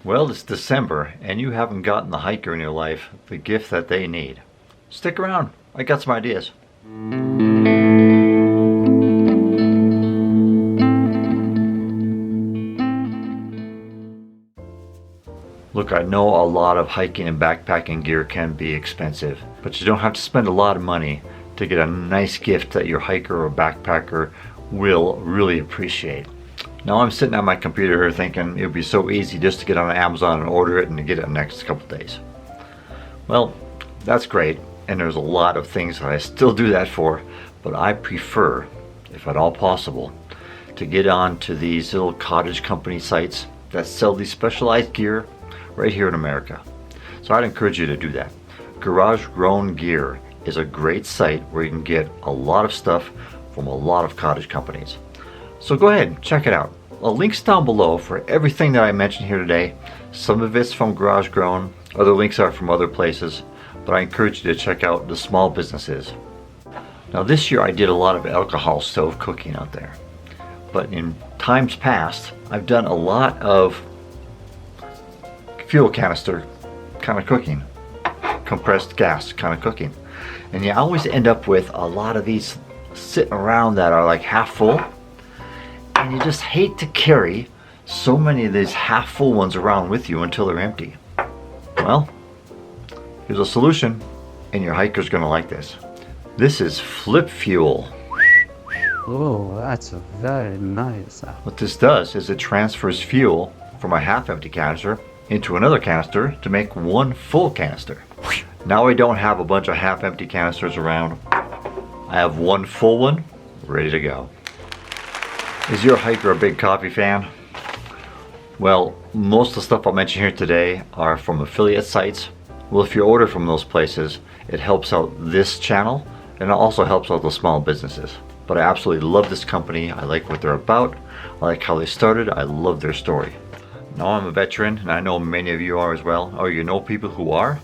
Well, it's December, and you haven't gotten the hiker in your life the gift that they need. Stick around, I got some ideas. Look, I know a lot of hiking and backpacking gear can be expensive, but you don't have to spend a lot of money to get a nice gift that your hiker or backpacker will really appreciate. Now I'm sitting at my computer here thinking it would be so easy just to get on Amazon and order it and to get it in the next couple days. Well, that's great, and there's a lot of things that I still do that for, but I prefer, if at all possible, to get on to these little cottage company sites that sell these specialized gear right here in America. So I'd encourage you to do that. Garage Grown Gear is a great site where you can get a lot of stuff from a lot of cottage companies. So go ahead and check it out. Links down below for everything that I mentioned here today. Some of it's from Garage Grown, other links are from other places, but I encourage you to check out the small businesses. Now this year I did a lot of alcohol stove cooking out there, but in times past I've done a lot of fuel canister kind of cooking, compressed gas kind of cooking, and you always end up with a lot of these sitting around that are like half full, and you just hate to carry so many of these half full ones around with you until they're empty. Well, here's a solution, and your hiker's gonna like this. This is Flip Fuel. Oh, that's very nice. What this does is it transfers fuel from a half empty canister into another canister to make one full canister. Now I don't have a bunch of half empty canisters around. I have one full one ready to go. Is your hiker a big coffee fan? Well, most of the stuff I'll mention here today are from affiliate sites. Well, if you order from those places, it helps out this channel and it also helps out the small businesses. But I absolutely love this company. I like what they're about. I like how they started. I love their story. Now I'm a veteran, and I know many of you are as well, or you know people who are.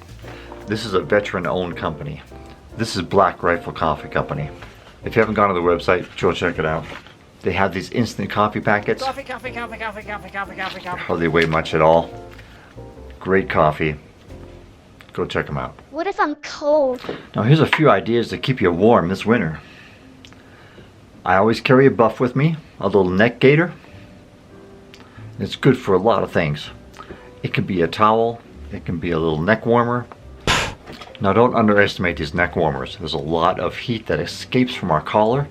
This is a veteran-owned company. This is Black Rifle Coffee Company. If you haven't gone to the website, go check it out. They have these instant coffee packets. Coffee. Hardly weigh much at all. Great coffee. Go check them out. What if I'm cold? Now here's a few ideas to keep you warm this winter. I always carry a buff with me, a little neck gaiter. It's good for a lot of things. It can be a towel, it can be a little neck warmer. Now don't underestimate these neck warmers. There's a lot of heat that escapes from our collar.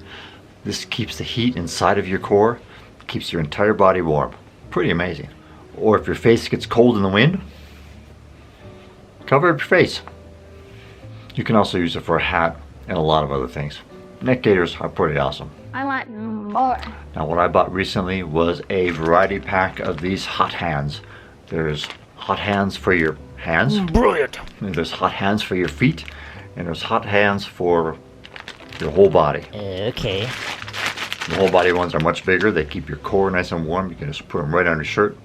This keeps the heat inside of your core, keeps your entire body warm. Pretty amazing. Or if your face gets cold in the wind, cover up your face. You can also use it for a hat and a lot of other things. Neck gaiters are pretty awesome. I want more. Now what I bought recently was a variety pack of these hot hands. There's hot hands for your hands. Brilliant. And there's hot hands for your feet. And there's hot hands for your whole body. Okay. The whole body ones are much bigger. They keep your core nice and warm. You can just put them right on your shirt.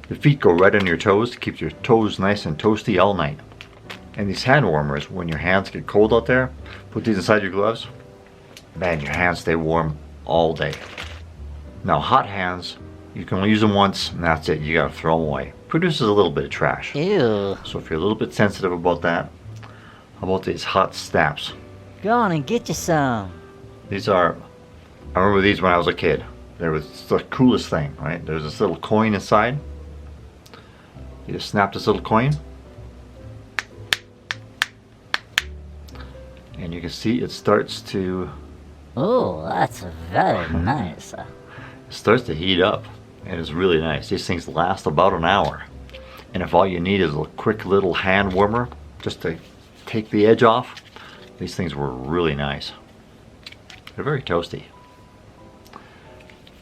The feet go right on your toes to keep your toes nice and toasty all night. And these hand warmers, when your hands get cold out there, put these inside your gloves. Man, your hands stay warm all day. Now hot hands, you can only use them once and that's it. You gotta throw them away. Produces a little bit of trash. Ew. So if you're a little bit sensitive about that, how about these hot snaps? Go on and get you some. These are, I remember these when I was a kid. They were the coolest thing, right? There's this little coin inside. You just snap this little coin. And you can see it starts to Oh, that's very nice. It starts to heat up, and it's really nice. These things last about an hour, and if all you need is a quick little hand warmer just to take the edge off, these things were really nice. They're very toasty.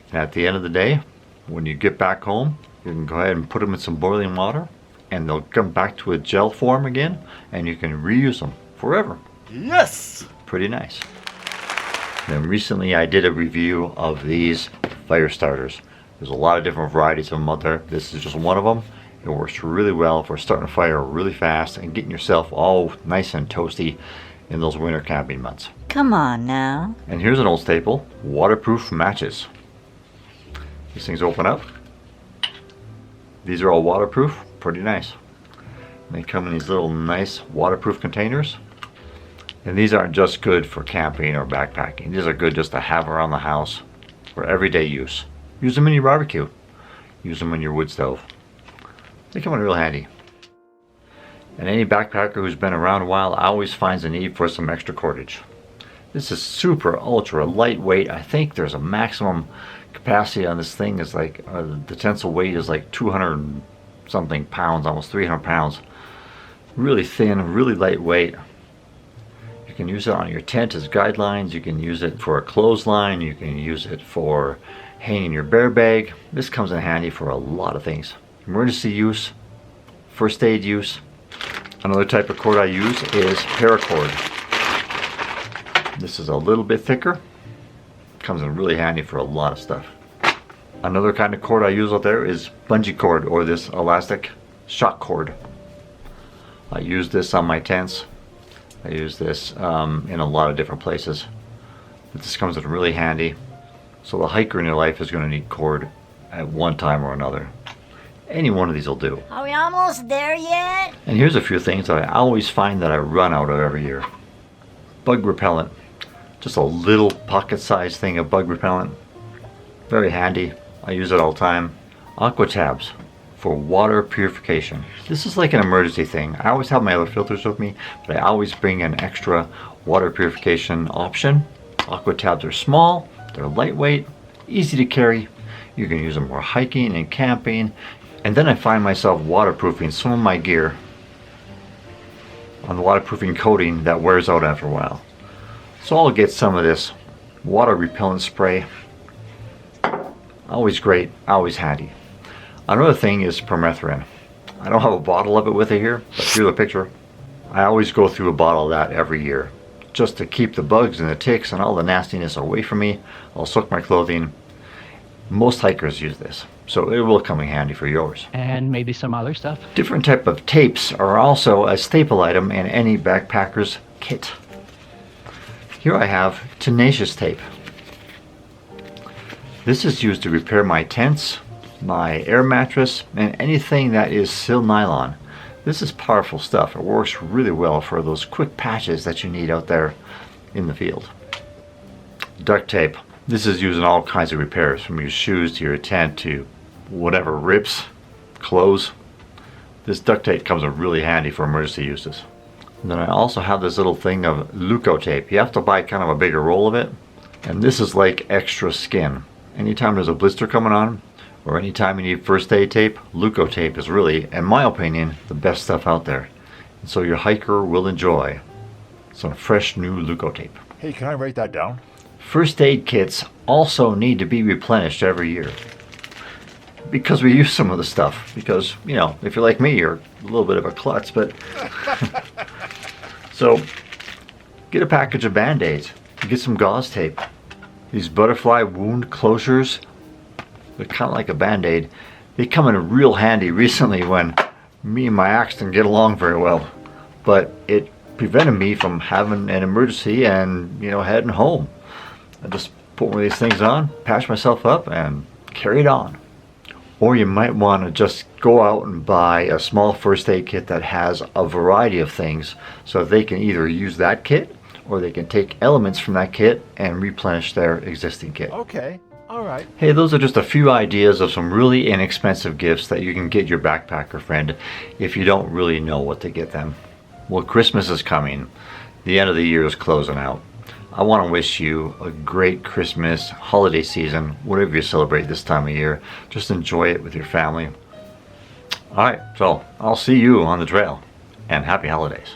And at the end of the day, when you get back home, you can go ahead and put them in some boiling water, and they'll come back to a gel form again, and you can reuse them forever. Yes! Pretty nice. Then recently I did a review of these fire starters. There's a lot of different varieties of them out there. This is just one of them. It works really well for starting a fire really fast and getting yourself all nice and toasty in those winter camping months. Come on now. And here's an old staple, waterproof matches. These things open up. These are all waterproof, pretty nice. They come in these little nice waterproof containers. And these aren't just good for camping or backpacking. These are good just to have around the house for everyday use. Use them in your barbecue. Use them in your wood stove. They come in real handy. And any backpacker who's been around a while always finds a need for some extra cordage. This is super ultra lightweight. I think there's a maximum capacity on this thing is like the tensile weight is like 200 something pounds, almost 300 pounds. Really thin, really lightweight. You can use it on your tent as guidelines. You can use it for a clothesline. You can use it for hanging your bear bag. This comes in handy for a lot of things. Emergency use, first aid use. Another type of cord I use is paracord. This is a little bit thicker. Comes in really handy for a lot of stuff. Another kind of cord I use out there is bungee cord, or this elastic shock cord. I use this on my tents. I use this in a lot of different places. But this comes in really handy. So the hiker in your life is going to need cord at one time or another. Any one of these will do. Are we almost there yet? And here's a few things that I always find that I run out of every year. Bug repellent. Just a little pocket-sized thing of bug repellent. Very handy. I use it all the time. Aqua tabs for water purification. This is like an emergency thing. I always have my other filters with me, but I always bring an extra water purification option. Aqua tabs are small, they're lightweight, easy to carry. You can use them for hiking and camping. And then I find myself waterproofing some of my gear on the waterproofing coating that wears out after a while. So I'll get some of this water repellent spray. Always great, always handy. Another thing is permethrin. I don't have a bottle of it with it here, but here's a picture. I always go through a bottle of that every year, just to keep the bugs and the ticks and all the nastiness away from me. I'll soak my clothing. Most hikers use this, so it will come in handy for yours. And maybe some other stuff. Different type of tapes are also a staple item in any backpacker's kit. Here I have tenacious tape. This is used to repair my tents, my air mattress, and anything that is sil nylon. This is powerful stuff. It works really well for those quick patches that you need out there in the field. Duct tape. This is used in all kinds of repairs, from your shoes to your tent to whatever rips, clothes. This duct tape comes in really handy for emergency uses. And then I also have this little thing of Leuco tape. You have to buy kind of a bigger roll of it. And this is like extra skin. Anytime there's a blister coming on, or anytime you need first aid tape, Leuco tape is really, in my opinion, the best stuff out there. And so your hiker will enjoy some fresh new Leuco tape. Hey, can I write that down? First aid kits also need to be replenished every year, because we use some of the stuff. Because, you know, if you're like me, you're a little bit of a klutz, but so get a package of BandAids, get some gauze tape. These butterfly wound closures, they're kind of like a Band-Aid. They come in real handy recently when me and my axe didn't get along very well, but it prevented me from having an emergency and, you know, heading home. I just put one of these things on, patch myself up, and carry it on. Or you might want to just go out and buy a small first aid kit that has a variety of things, so they can either use that kit or they can take elements from that kit and replenish their existing kit. Okay, all right. Hey, those are just a few ideas of some really inexpensive gifts that you can get your backpacker friend if you don't really know what to get them. Well, Christmas is coming. The end of the year is closing out. I want to wish you a great Christmas, holiday season, whatever you celebrate this time of year. Just enjoy it with your family. All right, so I'll see you on the trail, and happy holidays.